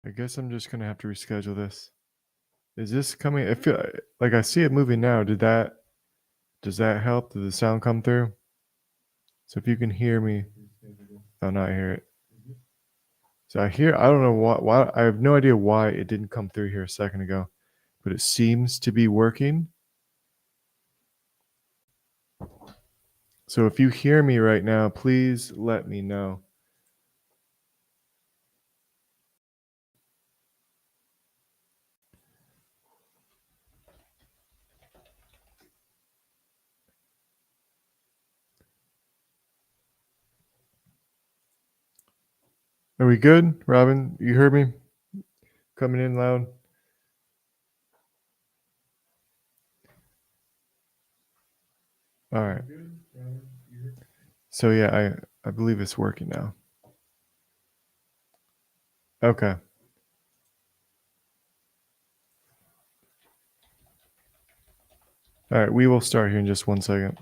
I guess I'm just gonna have to reschedule this. Is this coming? I feel like I see it moving now. Does that help? Did the sound come through? So if you can hear me, I'll not hear it. So I don't know why, I have no idea why it didn't come through here a second ago, but it seems to be working. So if you hear me right now, please let me know. Are we good, Robin? You heard me? Coming in loud? All right. So yeah, I believe it's working now. Okay. All right, we will start here in just 1 second.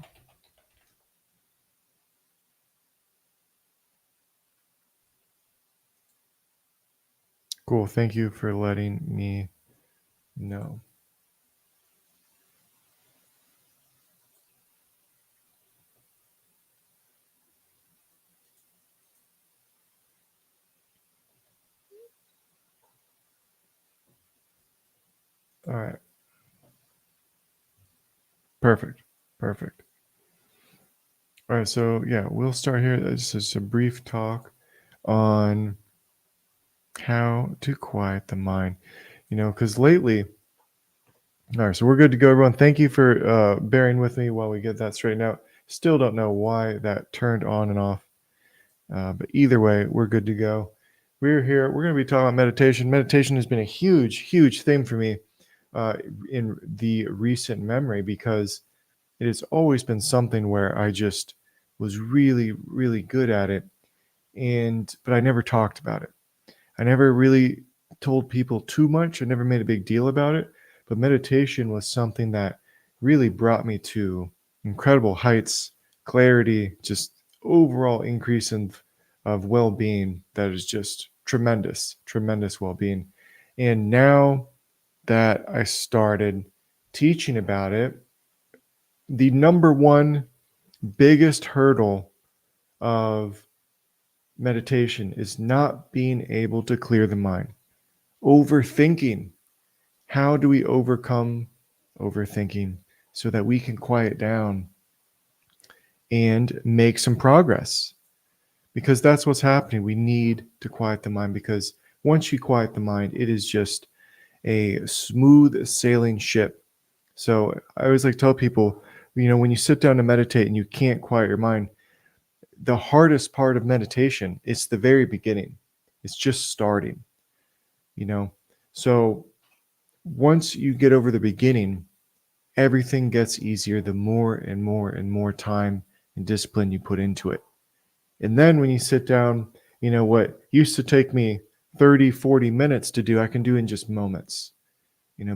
Cool. Thank you for letting me know. All right. Perfect. Perfect. All right. So, yeah, we'll start here. This is a brief talk on how to quiet the mind. Because lately, all right, so we're good to go, everyone. Thank you for bearing with me while we get that straightened out. Still don't know why that turned on and off. But either way, we're good to go. We're here. We're going to be talking about meditation. Meditation has been a huge, huge thing for me in the recent memory because it has always been something where I just was really, really good at it, but I never talked about it. I never really told people too much. I never made a big deal about it. But meditation was something that really brought me to incredible heights, clarity, just overall increase of well-being that is just tremendous, tremendous well-being. And now that I started teaching about it, the number one biggest hurdle of meditation is not being able to clear the mind. Overthinking. How do we overcome overthinking so that we can quiet down and make some progress? Because that's what's happening. We need to quiet the mind because once you quiet the mind, it is just a smooth sailing ship. So I always like to tell people, when you sit down to meditate and you can't quiet your mind, the hardest part of meditation is the very beginning. It's just starting, you know. So once you get over the beginning, everything gets easier the more and more and more time and discipline you put into it. And then when you sit down, what used to take me 30, 40 minutes to do, I can do in just moments,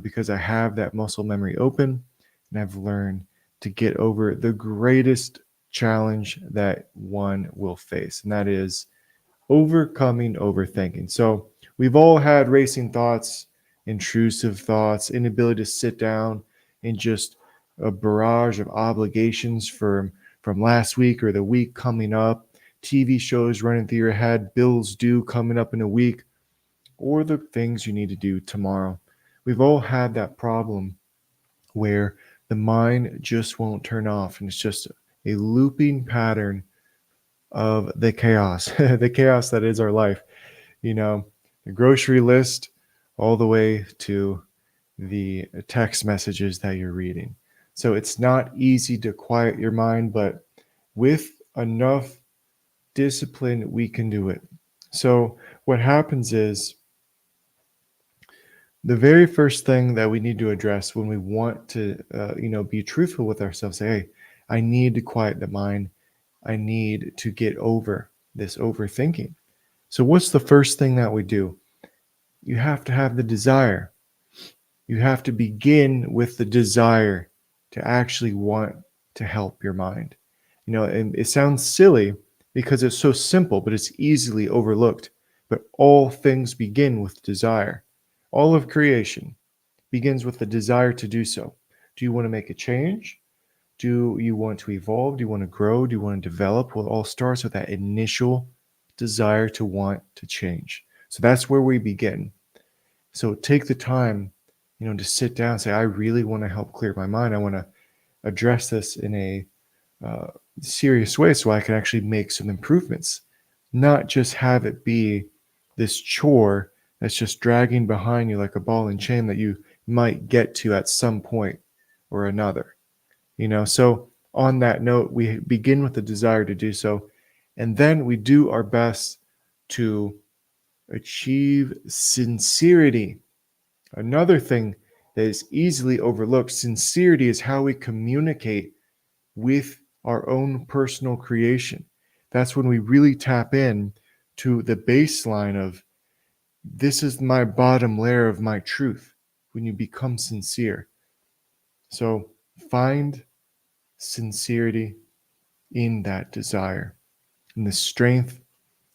because I have that muscle memory open and I've learned to get over the greatest challenge that one will face, and that is overcoming overthinking. So we've all had racing thoughts, intrusive thoughts, inability to sit down, and just a barrage of obligations from last week or the week coming up, TV shows running through your head, bills due coming up in a week, or the things you need to do tomorrow. We've all had that problem where the mind just won't turn off, and it's just a looping pattern of the chaos, the chaos that is our life. The grocery list, all the way to the text messages that you're reading. So it's not easy to quiet your mind, but with enough discipline, we can do it. So what happens is the very first thing that we need to address when we want to, be truthful with ourselves, say, hey, I need to quiet the mind. I need to get over this overthinking. So what's the first thing that we do? You have to have the desire. You have to begin with the desire to actually want to help your mind. And it sounds silly because it's so simple, but it's easily overlooked. but all things begin with desire. All of creation begins with the desire to do so. Do you want to make a change? Do you want to evolve? Do you want to grow? Do you want to develop? Well, it all starts with that initial desire to want to change. So that's where we begin. So take the time, to sit down and say, I really want to help clear my mind. I want to address this in a uh, serious way so I can actually make some improvements, not just have it be this chore that's just dragging behind you like a ball and chain that you might get to at some point or another. So on that note, we begin with the desire to do so, and then we do our best to achieve sincerity. Another thing that is easily overlooked: sincerity is how we communicate with our own personal creation. That's when we really tap in to the baseline of, this is my bottom layer of my truth, when you become sincere. So find sincerity in that desire, and the strength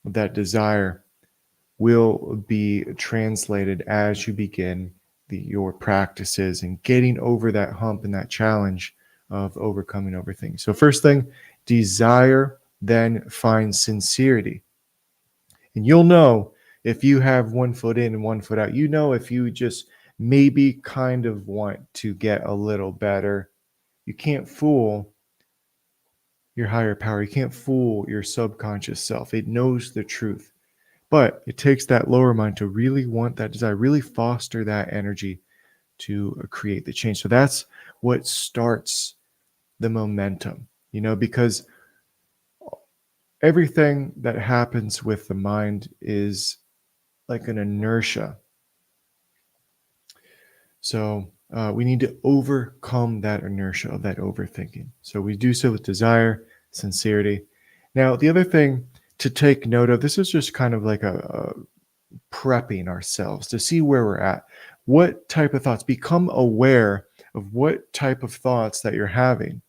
of that desire will be translated as you begin your practices and getting over that hump and that challenge of overcoming overthinking. So first thing, desire, then find sincerity. And you'll know if you have one foot in and one foot out. If you just maybe kind of want to get a little better. You can't fool your higher power. You can't fool your subconscious self. It knows the truth. But it takes that lower mind to really want that desire, really foster that energy to create the change. So that's what starts the momentum, because everything that happens with the mind is like an inertia. So we need to overcome that inertia of that overthinking. So we do so with desire, sincerity. Now, the other thing to take note of, this is just kind of like a prepping ourselves to see where we're at. What type of thoughts? Become aware of what type of thoughts that you're having.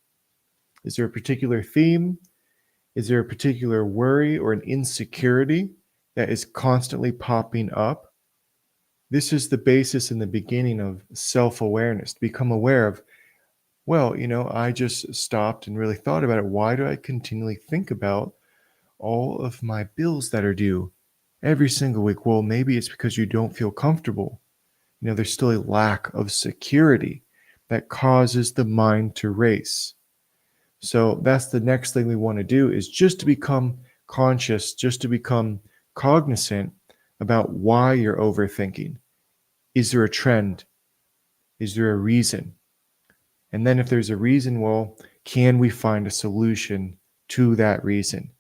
Is there a particular theme? Is there a particular worry or an insecurity that is constantly popping up? This is the basis in the beginning of self-awareness. To become aware of, well, I just stopped and really thought about it. Why do I continually think about all of my bills that are due every single week? Well, maybe it's because you don't feel comfortable. There's still a lack of security that causes the mind to race. So that's the next thing we want to do, is just to become conscious, just to become cognizant about why you're overthinking. Is there a trend? Is there a reason? And then if there's a reason, well, can we find a solution to that reason?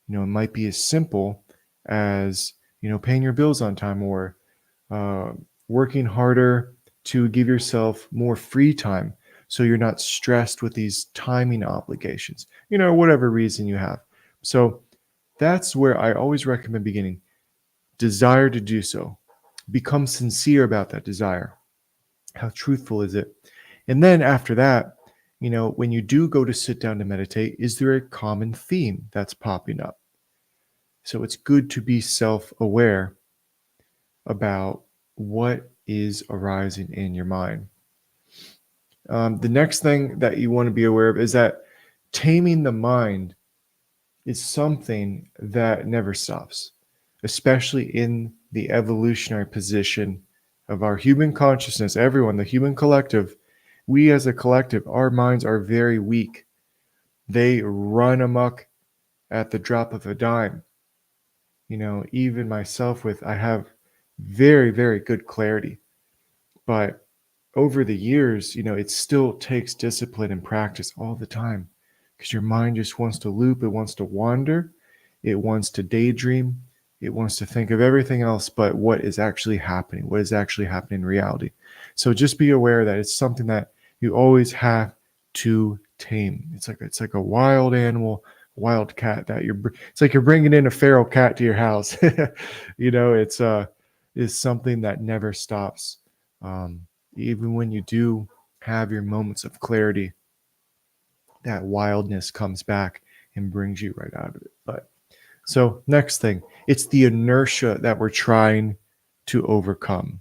It might be as simple as, paying your bills on time, or uh, working harder to give yourself more free time so you're not stressed with these timing obligations, whatever reason you have. So that's where I always recommend beginning. Desire to do so. Become sincere about that desire. How truthful is it? And then after that, when you do go to sit down to meditate, is there a common theme that's popping up? So it's good to be self-aware about what is arising in your mind. The next thing that you want to be aware of is that taming the mind is something that never stops, especially in the evolutionary position of our human consciousness. Everyone, the human collective, we as a collective, our minds are very weak. They run amok at the drop of a dime. Even myself, I have very, very good clarity. But over the years, it still takes discipline and practice all the time, because your mind just wants to loop. It wants to wander. It wants to daydream. It wants to think of everything else but what is actually happening, in reality. So just be aware that it's something that you always have to tame. It's like a wild animal, wild cat that it's like you're bringing in a feral cat to your house. It's something that never stops. Even when you do have your moments of clarity, that wildness comes back and brings you right out of it. But So, next thing, it's the inertia that we're trying to overcome.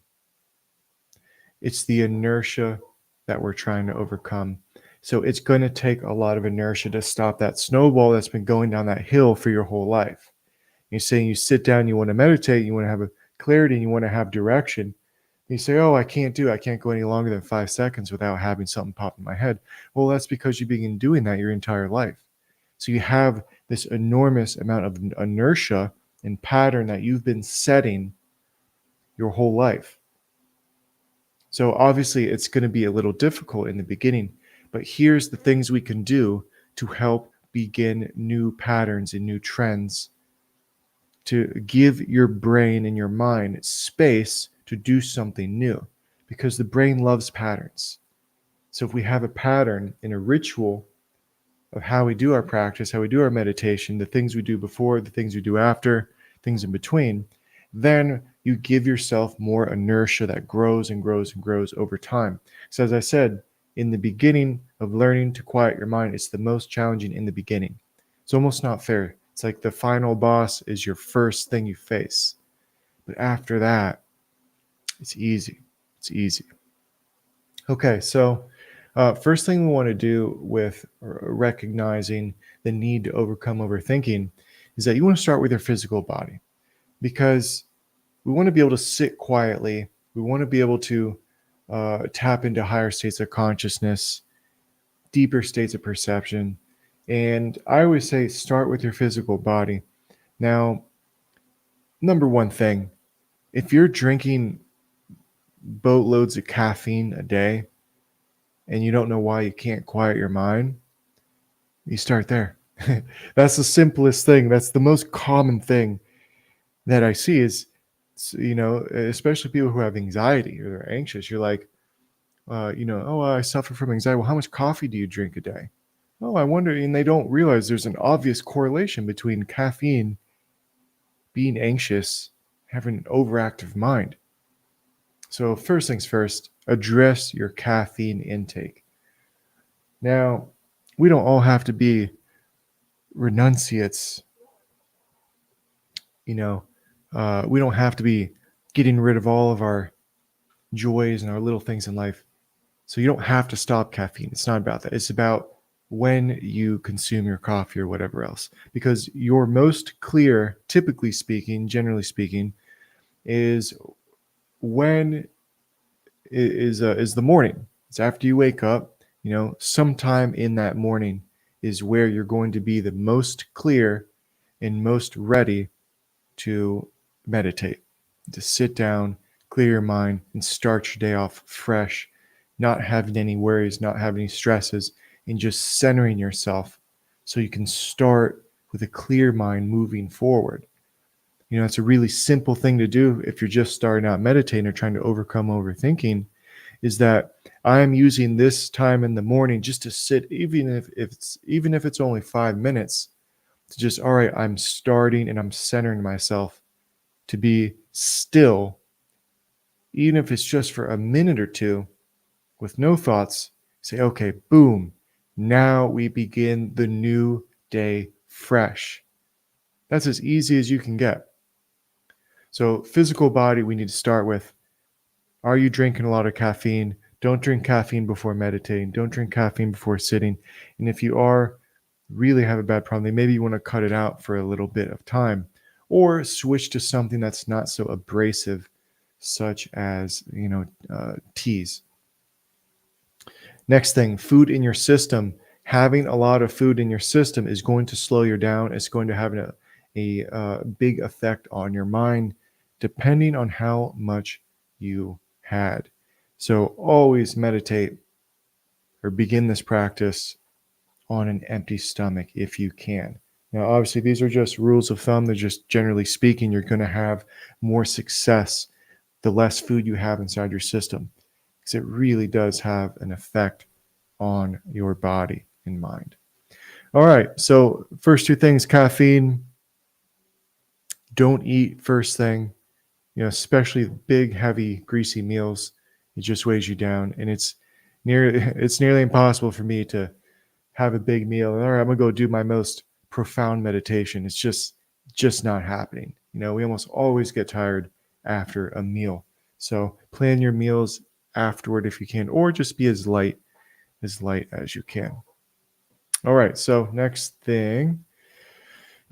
It's the inertia that we're trying to overcome. So, it's going to take a lot of inertia to stop that snowball that's been going down that hill for your whole life. You're saying you sit down, you want to meditate, you want to have a clarity, and you want to have direction. You say, "Oh, I can't do it. I can't go any longer than 5 seconds without having something pop in my head." Well, that's because you've been doing that your entire life. So you have this enormous amount of inertia and pattern that you've been setting your whole life. So obviously, it's going to be a little difficult in the beginning, but here's the things we can do to help begin new patterns and new trends, to give your brain and your mind space to do something new, because the brain loves patterns. So if we have a pattern in a ritual of how we do our practice, how we do our meditation, the things we do before, the things we do after, things in between, then you give yourself more inertia that grows and grows and grows over time. So as I said, in the beginning of learning to quiet your mind, it's the most challenging in the beginning. It's almost not fair. It's like the final boss is your first thing you face. But after that, it's easy. It's easy. Okay, so first thing we want to do with recognizing the need to overcome overthinking is that you want to start with your physical body, because we want to be able to sit quietly. We want to be able to tap into higher states of consciousness, deeper states of perception. And I always say start with your physical body. Now, number one thing, if you're drinking boatloads of caffeine a day and you don't know why you can't quiet your mind, you start there. That's the simplest thing. That's the most common thing that I see is, especially people who have anxiety or they're anxious. You're like, oh, I suffer from anxiety. Well, how much coffee do you drink a day? Oh, I wonder. And they don't realize there's an obvious correlation between caffeine, being anxious, having an overactive mind. So, first things first, address your caffeine intake. Now, we don't all have to be renunciates. We don't have to be getting rid of all of our joys and our little things in life. So you don't have to stop caffeine. It's not about that. It's about when you consume your coffee or whatever else. Because your most clear, typically speaking, generally speaking, is when is the morning. It's after you wake up. Sometime in that morning is where you're going to be the most clear and most ready to meditate, to sit down, clear your mind, and start your day off fresh, not having any worries, not having any stresses, and just centering yourself so you can start with a clear mind moving forward. It's a really simple thing to do if you're just starting out meditating or trying to overcome overthinking, is that I'm using this time in the morning just to sit, even if it's only 5 minutes, to just, all right, I'm starting and I'm centering myself to be still, even if it's just for a minute or two with no thoughts. Say, okay, boom, now we begin the new day fresh. That's as easy as you can get. So, physical body, we need to start with, are you drinking a lot of caffeine? Don't drink caffeine before meditating. Don't drink caffeine before sitting. And if you are, really have a bad problem, then maybe you want to cut it out for a little bit of time, or switch to something that's not so abrasive, such as teas. Next thing, food in your system. Having a lot of food in your system is going to slow you down. It's going to have a big effect on your mind, depending on how much you had. So always meditate or begin this practice on an empty stomach if you can. Now, obviously, these are just rules of thumb. They're just generally speaking, you're going to have more success the less food you have inside your system, because it really does have an effect on your body and mind. All right. So, first two things, caffeine, don't eat first thing, especially big, heavy, greasy meals. It just weighs you down. And it's nearly impossible for me to have a big meal. All right, I'm gonna go do my most profound meditation. It's just just not happening. We almost always get tired after a meal. So plan your meals afterward if you can, or just be as light as you can. All right, so next thing,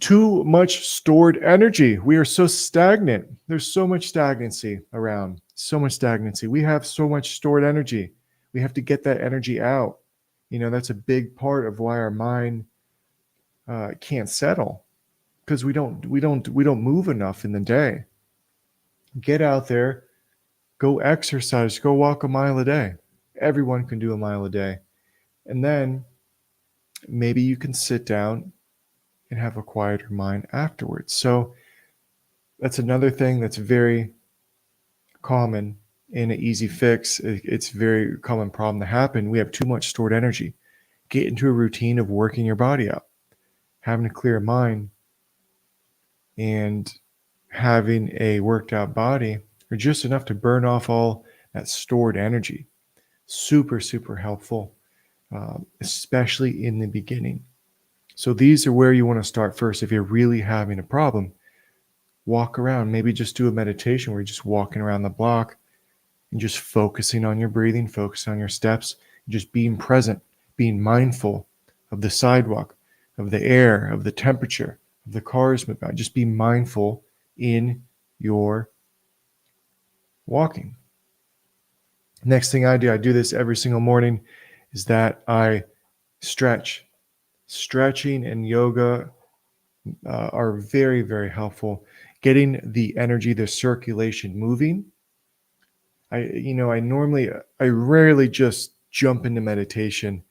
too much stored energy. We are so stagnant. There's so much stagnancy around, so much stagnancy. We have so much stored energy. We have to get that energy out. That's a big part of why our mind can't settle, because we don't move enough in the day. Get out there, go exercise, go walk a mile a day. Everyone can do a mile a day. And then maybe you can sit down and have a quieter mind afterwards. So that's another thing that's very common and an easy fix. It's a very common problem to happen. We have too much stored energy. Get into a routine of working your body up, having a clear mind, and having a worked out body are just enough to burn off all that stored energy. Super, super helpful, especially in the beginning. So these are where you want to start first. If you're really having a problem, walk around. Maybe just do a meditation where you're just walking around the block and just focusing on your breathing, focusing on your steps, just being present, being mindful of the sidewalk, of the air, of the temperature, of the cars moving by. Just be mindful in your walking. Next thing I do this every single morning, is that I stretch. Stretching and yoga are very, very helpful. Getting the energy, the circulation moving. I rarely just jump into meditation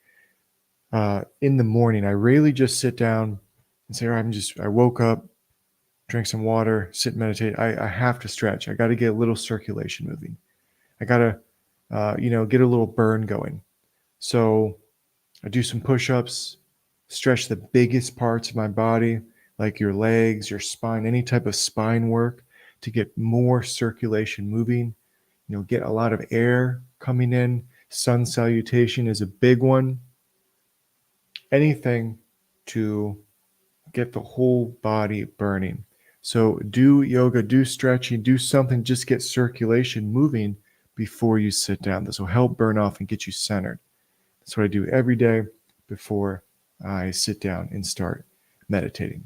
in the morning. I rarely just sit down and say, I woke up, drink some water, sit and meditate. I have to stretch. I got to get a little circulation moving. I got to, get a little burn going. So I do some push-ups, stretch the biggest parts of my body, like your legs, your spine, any type of spine work to get more circulation moving. Get a lot of air coming in. Sun salutation is a big one. Anything to get the whole body burning. So do yoga, do stretching, do something, just get circulation moving before you sit down. This will help burn off and get you centered. That's what I do every day before I sit down and start meditating.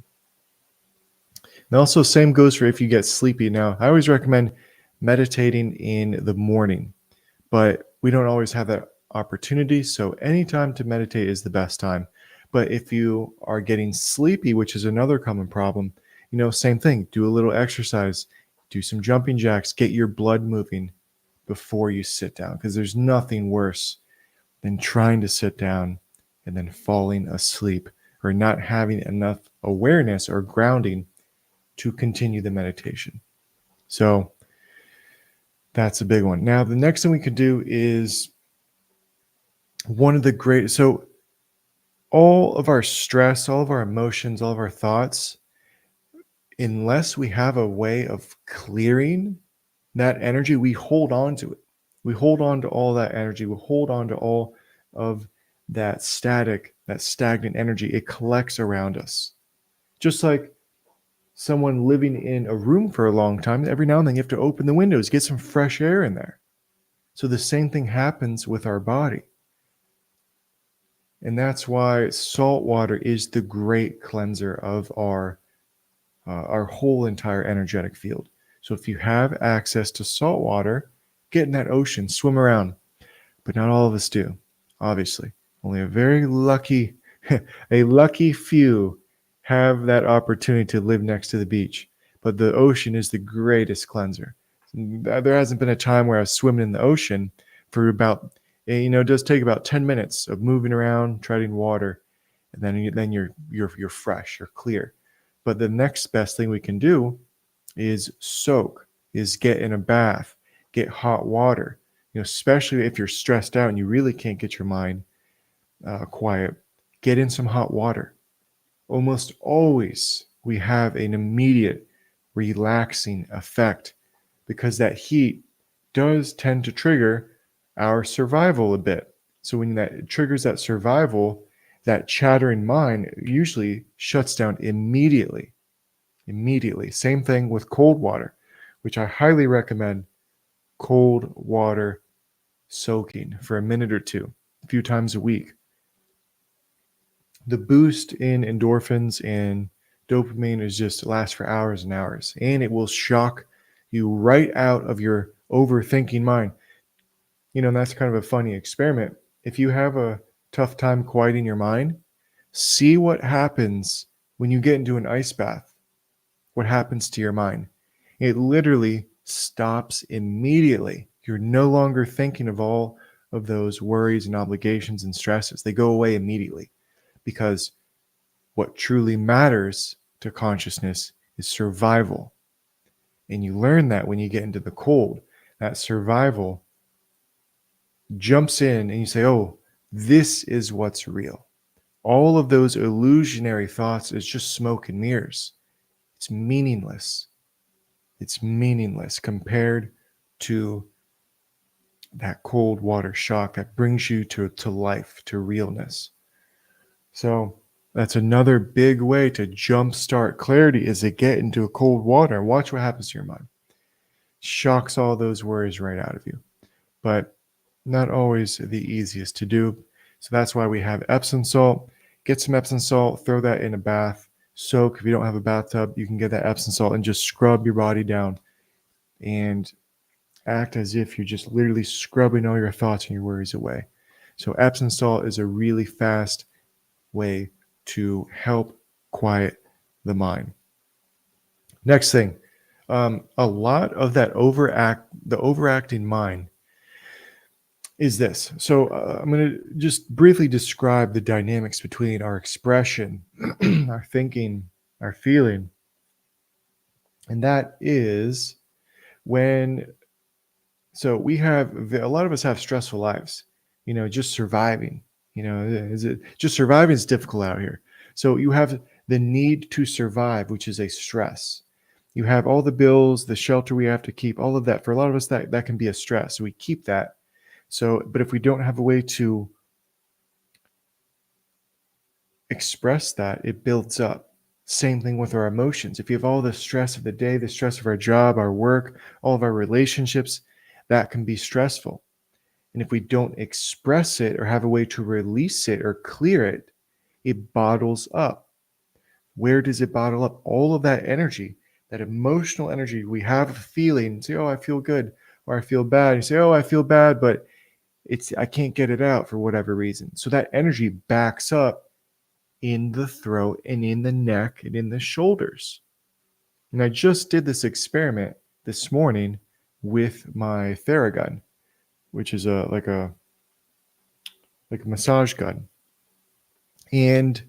And also, same goes for if you get sleepy. Now, I always recommend meditating in the morning, but we don't always have that opportunity. So any time to meditate is the best time. But if you are getting sleepy, which is another common problem, same thing. Do a little exercise, do some jumping jacks, get your blood moving before you sit down, because there's nothing worse than trying to sit down and then falling asleep or not having enough awareness or grounding to continue the meditation. So that's a big one. Now, the next thing we could do is so all of our stress, all of our emotions, all of our thoughts, unless we have a way of clearing that energy, we hold on to it. We hold on to all that energy. We hold on to all of that stagnant energy. It collects around us. Just like someone living in a room for a long time, every now and then you have to open the windows, get some fresh air in there. So the same thing happens with our body. And that's why salt water is the great cleanser of our whole entire energetic field. So if you have access to salt water, get in that ocean, swim around. But not all of us do, obviously. Only a lucky few have that opportunity to live next to the beach. But the ocean is the greatest cleanser. There hasn't been a time where I was swimming in the ocean for it does take about 10 minutes of moving around, treading water, and then you're fresh, you're clear. But the next best thing we can do is get in a bath, get hot water. Especially if you're stressed out and you really can't get your mind quiet, get in some hot water. Almost always we have an immediate relaxing effect, because that heat does tend to trigger our survival a bit. So when that triggers that survival, that chattering mind usually shuts down immediately. immediately. Same thing with cold water, which I highly recommend cold water soaking for a minute or two, a few times a week. The boost in endorphins and dopamine is just lasts for hours and hours, and it will shock you right out of your overthinking mind. And that's kind of a funny experiment. If you have a tough time quieting your mind, see what happens when you get into an ice bath. What happens to your mind? It literally stops immediately. You're no longer thinking of all of those worries and obligations and stresses. They go away immediately, because what truly matters to consciousness is survival. And you learn that when you get into the cold. That survival jumps in and you say, oh, this is what's real. All of those illusionary thoughts is just smoke and mirrors. It's meaningless. It's meaningless compared to that cold water shock that brings you to life, to realness. So that's another big way to jumpstart clarity, is to get into a cold water and watch what happens to your mind. Shocks all those worries right out of you. But not always the easiest to do. So that's why we have Epsom salt. Get some Epsom salt, throw that in a bath, soak. If you don't have a bathtub, you can get that Epsom salt and just scrub your body down and act as if you're just literally scrubbing all your thoughts and your worries away. So Epsom salt is a really fast way to help quiet the mind. Next thing, a lot of that the overacting mind is this. So I'm going to just briefly describe the dynamics between our expression, our thinking, our feeling. And that is when, so we have, a lot of us have stressful lives, just surviving, is it just surviving is difficult out here. So you have the need to survive, which is a stress. You have all the bills, the shelter we have to keep, all of that. For a lot of us, that can be a stress. So we keep that. So, but if we don't have a way to express that, it builds up. Same thing with our emotions. If you have all the stress of the day, the stress of our job, our work, all of our relationships, that can be stressful. And if we don't express it or have a way to release it or clear it, it bottles up. Where does it bottle up? All of that energy, that emotional energy we have a feeling, say, oh, I feel good, or I feel bad. You say, oh, I feel bad, but I can't get it out for whatever reason. So that energy backs up in the throat and in the neck and in the shoulders. And I just did this experiment this morning with my Theragun, which is like a massage gun. And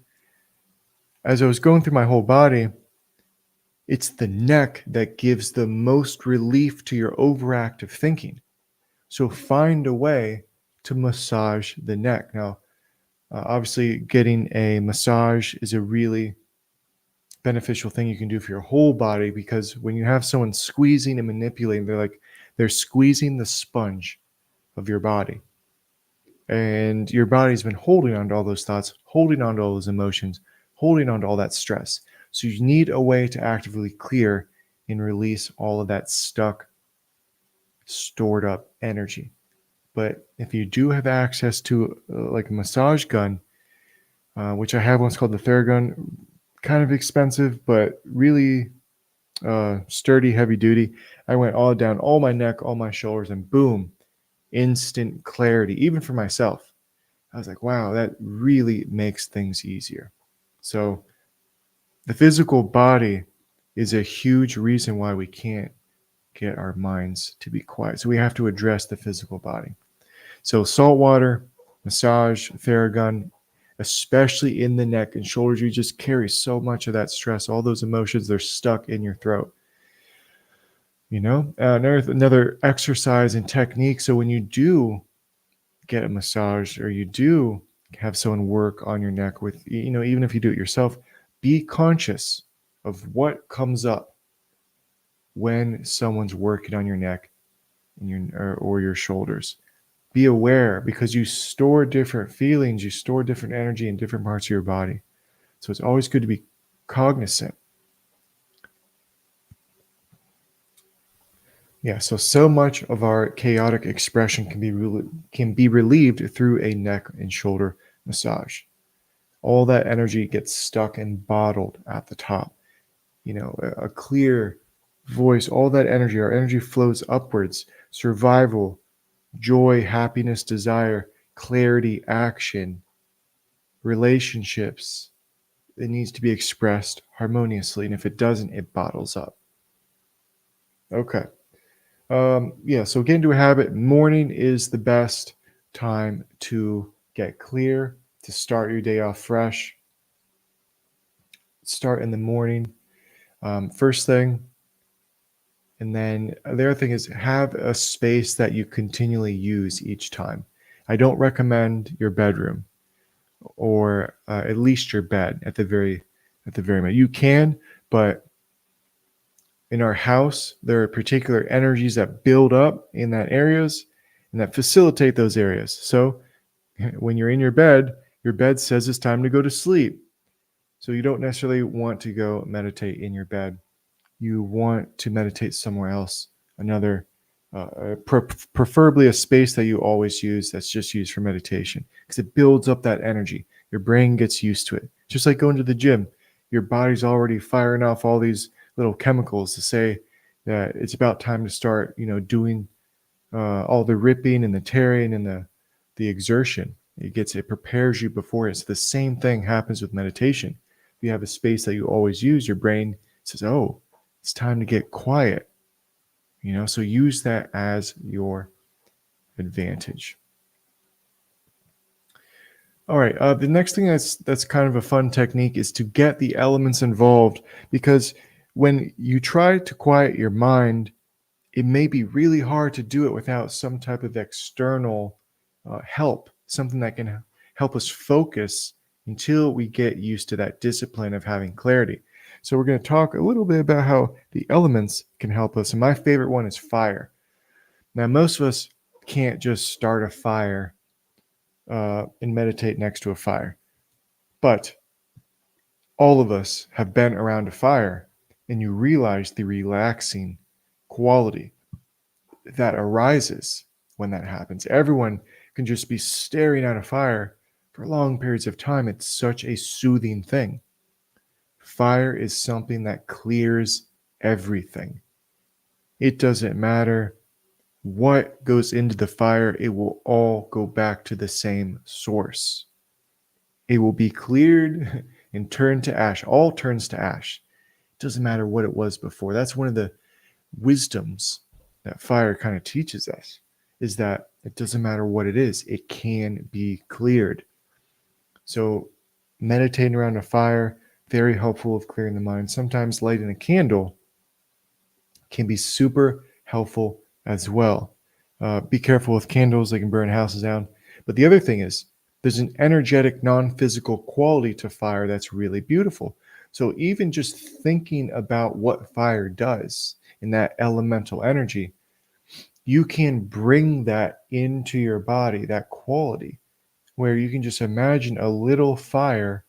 as I was going through my whole body, it's the neck that gives the most relief to your overactive thinking. So find a way to massage the neck. Now, obviously, getting a massage is a really beneficial thing you can do for your whole body, because when you have someone squeezing and manipulating, they're squeezing the sponge of your body. And your body's been holding on to all those thoughts, holding on to all those emotions, holding on to all that stress. So you need a way to actively clear and release all of that stuck, stored up energy. But if you do have access to like a massage gun, which I have, one's called the Theragun, kind of expensive, but really sturdy, heavy duty. I went all down all my neck, all my shoulders, and boom, instant clarity, even for myself. I was like, wow, that really makes things easier. So the physical body is a huge reason why we can't get our minds to be quiet. So we have to address the physical body. So salt water, massage, Theragun, especially in the neck and shoulders, you just carry so much of that stress, all those emotions, they're stuck in your throat. Another exercise and technique. So when you do get a massage or you do have someone work on your neck with, even if you do it yourself, be conscious of what comes up when someone's working on your neck and or your shoulders. Be aware, because you store different feelings, you store different energy in different parts of your body. So it's always good to be cognizant. Yeah, so much of our chaotic expression can be relieved through a neck and shoulder massage. All that energy gets stuck and bottled at the top. A clear voice, all that energy, our energy flows upwards. Survival, joy, happiness, desire, clarity, action, relationships. It needs to be expressed harmoniously. And if it doesn't, it bottles up. Okay. Yeah, so get into a habit. Morning is the best time to get clear, to start your day off fresh. Start in the morning, first thing. And then the other thing is have a space that you continually use each time. I don't recommend your bedroom or at least your bed at the very moment. You can, but in our house, there are particular energies that build up in that areas and that facilitate those areas. So when you're in your bed says it's time to go to sleep. So you don't necessarily want to go meditate in your bed. You want to meditate somewhere else, another, preferably a space that you always use that's just used for meditation because it builds up that energy. Your brain gets used to it. Just like going to the gym, your body's already firing off all these little chemicals to say that it's about time to start, doing all the ripping and the tearing and the exertion. It prepares you before it. So the same thing happens with meditation. If you have a space that you always use, your brain says, "Oh, it's time to get quiet." So use that as your advantage. All right. The next thing that's kind of a fun technique is to get the elements involved because when you try to quiet your mind, it may be really hard to do it without some type of external help, something that can help us focus until we get used to that discipline of having clarity. So, we're going to talk a little bit about how the elements can help us. And my favorite one is fire. Now, most of us can't just start a fire and meditate next to a fire, but all of us have been around a fire and you realize the relaxing quality that arises when that happens. Everyone can just be staring at a fire for long periods of time. It's such a soothing thing. Fire is something that clears everything. It doesn't matter what goes into the fire, it will all go back to the same source. It will be cleared and turned to ash. All turns to ash. It doesn't matter what it was before. That's one of the wisdoms that fire kind of teaches us is that it doesn't matter what it is, it can be cleared. So meditating around a fire, very helpful of clearing the mind. Sometimes lighting a candle can be super helpful as well. Be careful with candles, they can burn houses down. But the other thing is, there's an energetic, non physical quality to fire that's really beautiful. So, even just thinking about what fire does in that elemental energy, you can bring that into your body, that quality, where you can just imagine a little fire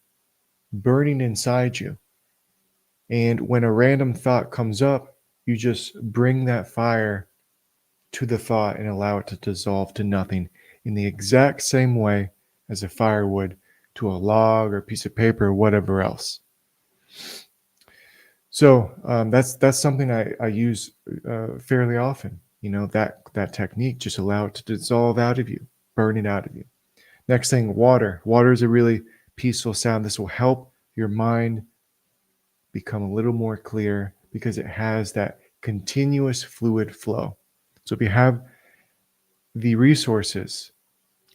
burning inside you. And when a random thought comes up, you just bring that fire to the thought and allow it to dissolve to nothing in the exact same way as a fire would to a log or a piece of paper or whatever else. So that's something I use fairly often. That technique, just allow it to dissolve out of you, burn it out of you. Next thing, water. Water is a really peaceful sound. This will help your mind become a little more clear because it has that continuous fluid flow. So if you have the resources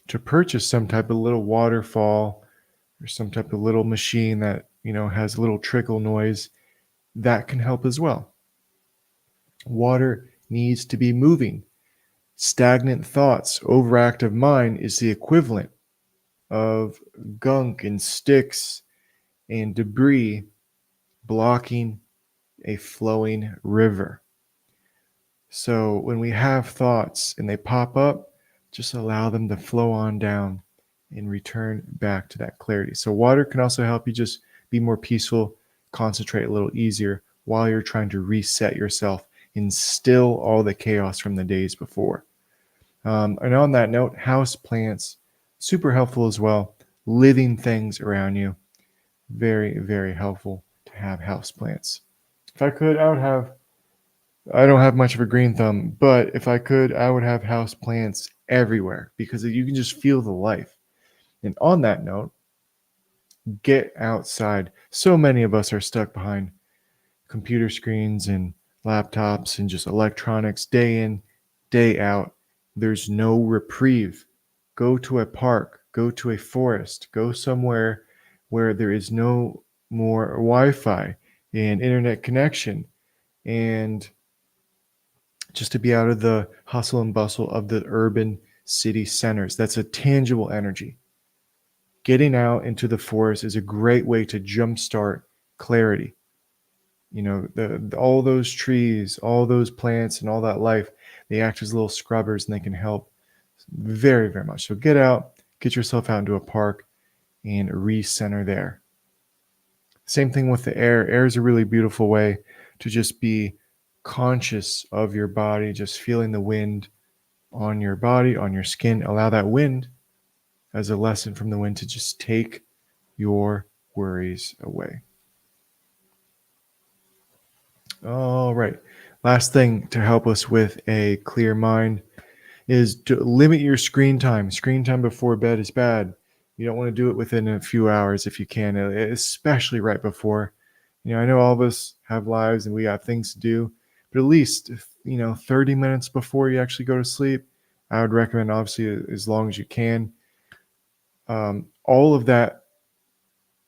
to purchase some type of little waterfall or some type of little machine that has a little trickle noise, that can help as well. Water needs to be moving. Stagnant thoughts, overactive mind is the equivalent of gunk and sticks and debris blocking a flowing river. So when we have thoughts and they pop up, just allow them to flow on down and return back to that clarity. So water can also help you just be more peaceful, concentrate a little easier while you're trying to reset yourself and still all the chaos from the days before. And on that note, house plants, super helpful as well. Living things around you, very, very helpful to have house plants. If I could, I don't have much of a green thumb, but if I could, I would have house plants everywhere because you can just feel the life. And on that note, get outside. So many of us are stuck behind computer screens and laptops and just electronics day in, day out. There's no reprieve. Go to a park, go to a forest, go somewhere where there is no more Wi Fi and internet connection, and just to be out of the hustle and bustle of the urban city centers. That's a tangible energy. Getting out into the forest is a great way to jumpstart clarity. You know, all those trees, all those plants, and all that life, they act as little scrubbers and they can help very, very much. So get out, get yourself out into a park and recenter there. Same thing with the air. Air is a really beautiful way to just be conscious of your body, just feeling the wind on your body, on your skin. Allow that wind as a lesson from the wind to just take your worries away. All right. Last thing to help us with a clear mind is to limit your screen time. Screen time before bed is bad. You don't want to do it within a few hours if you can, especially right before. You know, I know all of us have lives and we got things to do, but at least, 30 minutes before you actually go to sleep, I would recommend, obviously, as long as you can. All of that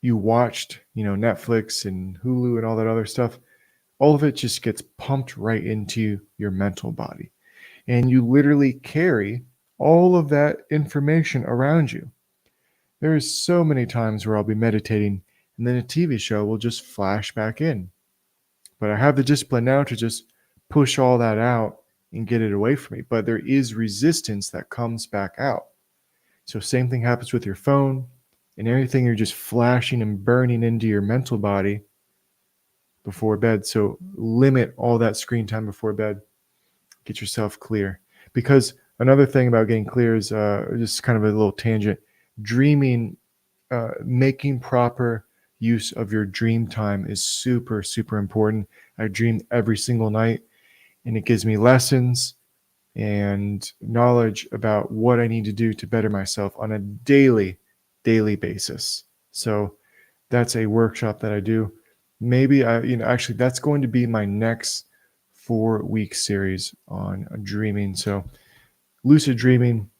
you watched, Netflix and Hulu and all that other stuff, all of it just gets pumped right into your mental body. And you literally carry all of that information around you. There is so many times where I'll be meditating and then a TV show will just flash back in. But I have the discipline now to just push all that out and get it away from me. But there is resistance that comes back out. So same thing happens with your phone and everything you're just flashing and burning into your mental body before bed. So limit all that screen time before bed. Get yourself clear. Because another thing about getting clear is just kind of a little tangent. Dreaming, making proper use of your dream time is super, super important. I dream every single night, and it gives me lessons and knowledge about what I need to do to better myself on a daily basis. So that's a workshop that I do. Maybe actually that's going to be my next 4-week series on dreaming. So lucid dreaming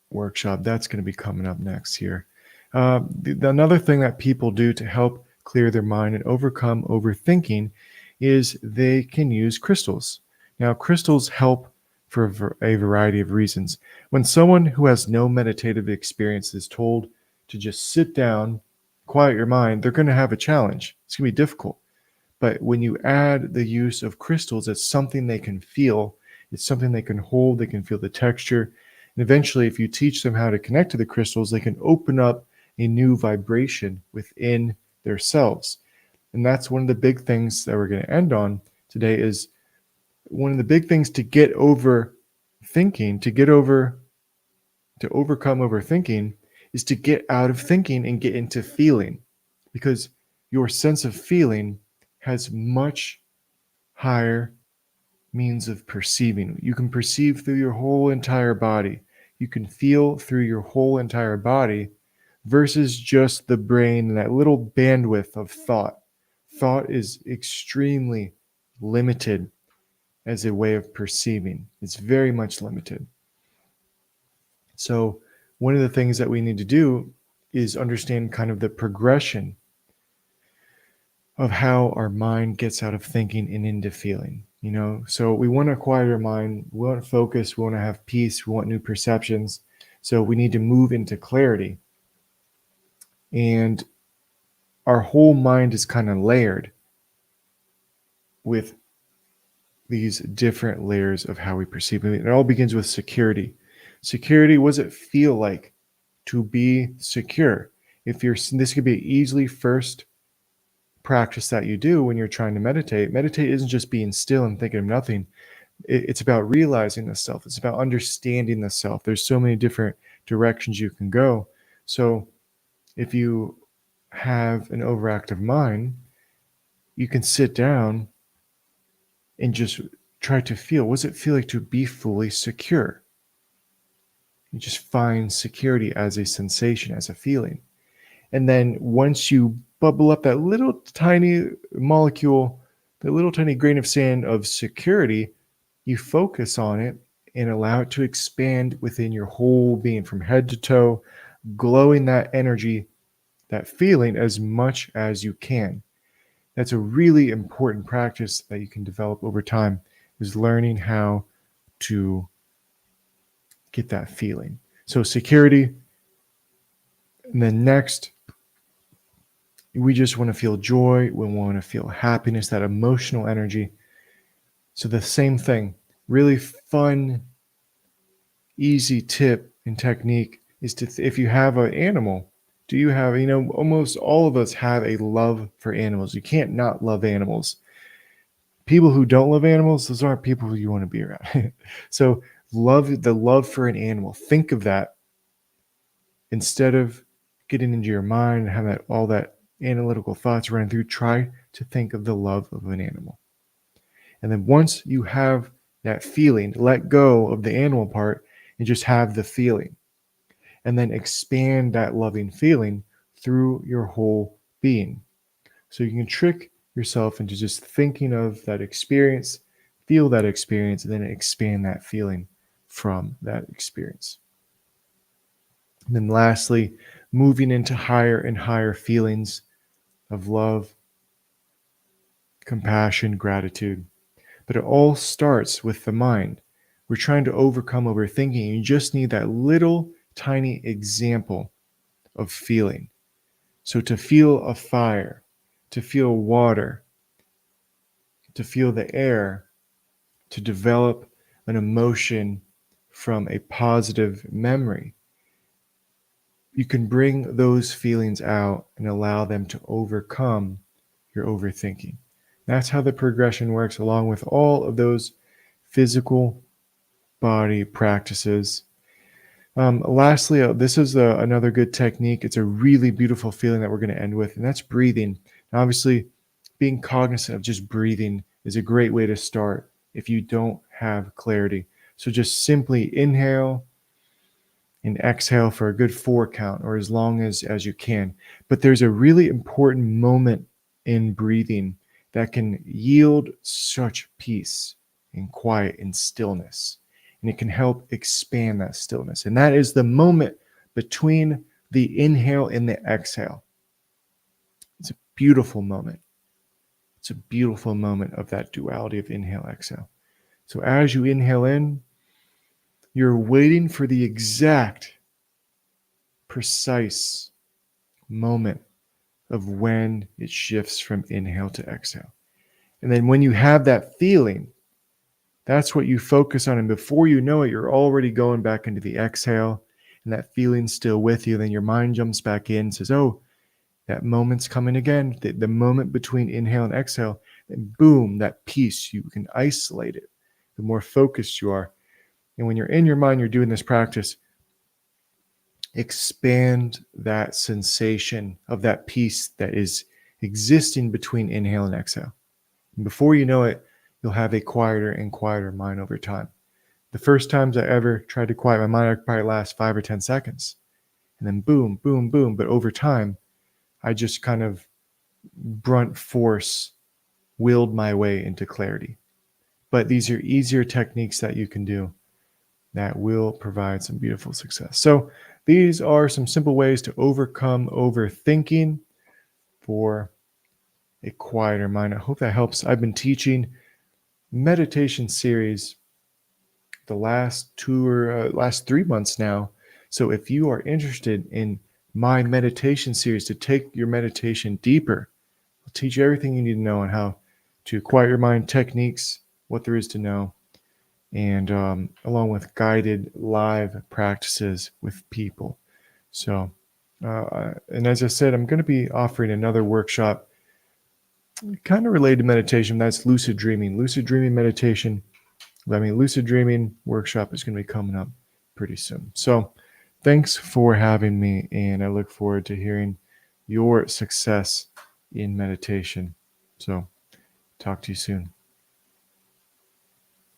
workshop, that's going to be coming up next here. Another thing that people do to help clear their mind and overcome overthinking is they can use crystals. Now, crystals help for a variety of reasons. When someone who has no meditative experience is told to just sit down, quiet your mind, they're going to have a challenge. It's going to be difficult. But when you add the use of crystals, it's something they can feel. It's something they can hold. They can feel the texture. And eventually, if you teach them how to connect to the crystals, they can open up a new vibration within themselves. And that's one of the big things that we're going to end on today is one of the big things to get over thinking, to overcome overthinking is to get out of thinking and get into feeling, because your sense of feeling has much higher means of perceiving. You can perceive through your whole entire body. You can feel through your whole entire body versus just the brain and that little bandwidth of thought. Thought is extremely limited as a way of perceiving. It's very much limited. So one of the things that we need to do is understand kind of the progression of how our mind gets out of thinking and into feeling. So we want to quiet our mind, we want to focus, we want to have peace, we want new perceptions. So we need to move into clarity. And our whole mind is kind of layered with these different layers of how we perceive it. It all begins with security. Security, what does it feel like to be secure? This could be easily first practice that you do when you're trying to meditate. Meditate isn't just being still and thinking of nothing. It's about realizing the self. It's about understanding the self. There's so many different directions you can go. So if you have an overactive mind, you can sit down and just try to feel, what does it feel like to be fully secure? You just find security as a sensation, as a feeling. And then once you bubble up that little tiny molecule, that little tiny grain of sand of security, you focus on it and allow it to expand within your whole being from head to toe, glowing that energy, that feeling as much as you can. That's a really important practice that you can develop over time, is learning how to get that feeling. So security, and then next, we just want to feel joy. We want to feel happiness, that emotional energy. So the same thing, really fun, easy tip and technique is to, if you have an animal, do you have, almost all of us have a love for animals. You can't not love animals. People who don't love animals, those aren't people who you want to be around. So the love for an animal. Think of that instead of getting into your mind and having all that analytical thoughts running through. Try to think of the love of an animal. And then once you have that feeling, let go of the animal part and just have the feeling. And then expand that loving feeling through your whole being. So you can trick yourself into just thinking of that experience, feel that experience, and then expand that feeling from that experience. And then lastly, moving into higher and higher feelings of love, compassion, gratitude. But it all starts with the mind. We're trying to overcome overthinking. You just need that little tiny example of feeling. So to feel a fire, to feel water, to feel the air, to develop an emotion from a positive memory, you can bring those feelings out and allow them to overcome your overthinking. That's how the progression works, along with all of those physical body practices. Lastly, this is another good technique. It's a really beautiful feeling that we're going to end with, and that's breathing. Now, obviously, being cognizant of just breathing is a great way to start if you don't have clarity. So just simply inhale and exhale for a good 4 count, or as long as you can. But there's a really important moment in breathing that can yield such peace and quiet and stillness. And it can help expand that stillness. And that is the moment between the inhale and the exhale. It's a beautiful moment. It's a beautiful moment of that duality of inhale, exhale. So as you inhale in, you're waiting for the exact, precise moment of when it shifts from inhale to exhale. And then when you have that feeling, that's what you focus on. And before you know it, you're already going back into the exhale, and that feeling's still with you. Then your mind jumps back in and says, oh, that moment's coming again. The moment between inhale and exhale, and boom, that peace, you can isolate it. The more focused you are. And when you're in your mind, you're doing this practice, expand that sensation of that peace that is existing between inhale and exhale. And before you know it, you'll have a quieter and quieter mind over time. The first times I ever tried to quiet my mind, I probably last 5 or 10 seconds. And then boom, boom, boom. But over time, I just kind of brunt force willed my way into clarity. But these are easier techniques that you can do that will provide some beautiful success. So these are some simple ways to overcome overthinking for a quieter mind. I hope that helps. I've been teaching meditation series the last 3 months now. So if you are interested in my meditation series to take your meditation deeper, I'll teach you everything you need to know on how to quiet your mind, techniques, what there is to know, and along with guided live practices with people. So, and as I said, I'm going to be offering another workshop kind of related to meditation. That's lucid dreaming. Lucid dreaming meditation. I mean, lucid dreaming workshop is going to be coming up pretty soon. So thanks for having me, and I look forward to hearing your success in meditation. So talk to you soon.